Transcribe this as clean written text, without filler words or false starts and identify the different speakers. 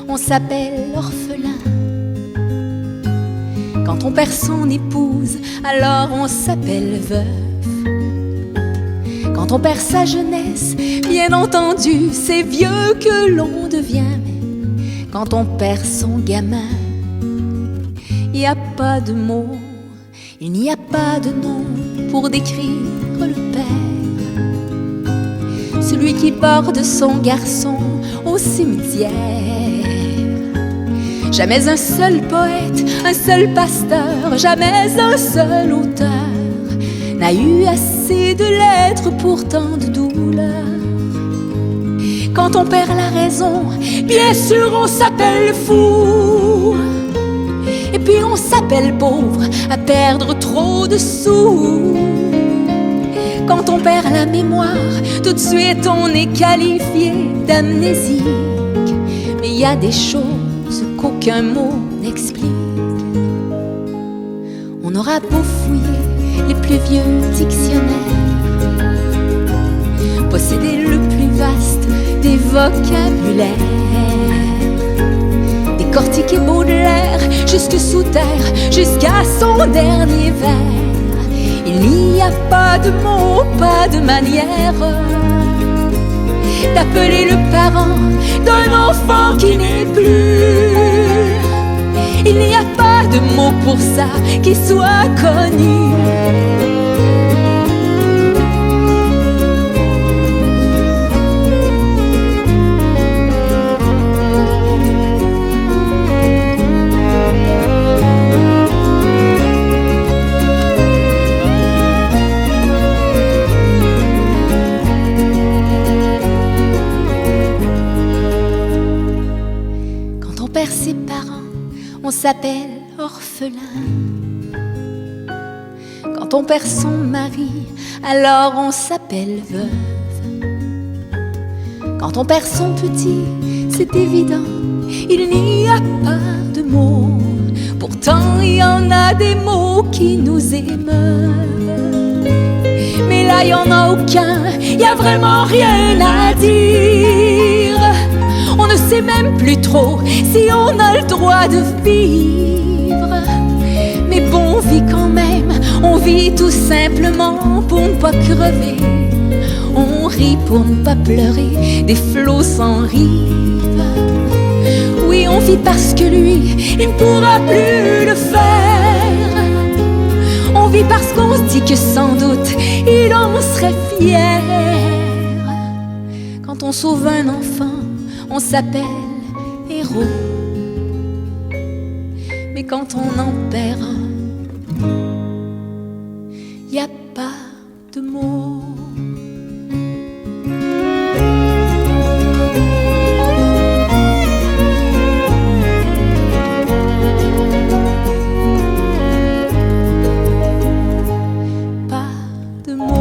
Speaker 1: on s'appelle orphelin. Quand on perd son épouse, alors on s'appelle veuf. Quand on perd sa jeunesse, bien entendu, c'est vieux que l'on devient. Mais quand on perd son gamin, il n'y a pas de mots, il n'y a pas de nom pour décrire le père. Celui qui porte son garçon au cimetière. Jamais un seul poète, un seul pasteur, jamais un seul auteur n'a eu assez de lettres pour tant de douleurs. Quand on perd la raison, bien sûr on s'appelle fou. Et puis on s'appelle pauvre à perdre trop de sous. Quand on perd la mémoire, tout de suite on est qualifié d'amnésique. Mais il y a des choses qu'aucun mot n'explique. On aura beau fouiller les plus vieux dictionnaires, posséder le plus vaste des vocabulaires, décortiquer Baudelaire jusque sous terre, jusqu'à son dernier vers. Il n'y a pas de mots, pas de manière d'appeler le parent d'un enfant qui n'est plus. Il n'y a pas de mots pour ça qui soit connu. Ses parents, on s'appelle orphelin. Quand on perd son mari, alors on s'appelle veuve. Quand on perd son petit, c'est évident, il n'y a pas de mots. Pourtant il y en a des mots qui nous émeuvent. Mais là il n'y en a aucun, il n'y a vraiment rien à dire. On ne sait même plus trop si on a le droit de vivre. Mais bon, on vit quand même, on vit tout simplement pour ne pas crever. On rit pour ne pas pleurer, des flots sans rive. Oui, on vit parce que lui, il ne pourra plus le faire. On vit parce qu'on se dit que sans doute, il en serait fier. Quand on sauve un enfant, on s'appelle héros. Mais quand on en perd un, y a pas de mots. Pas de mots.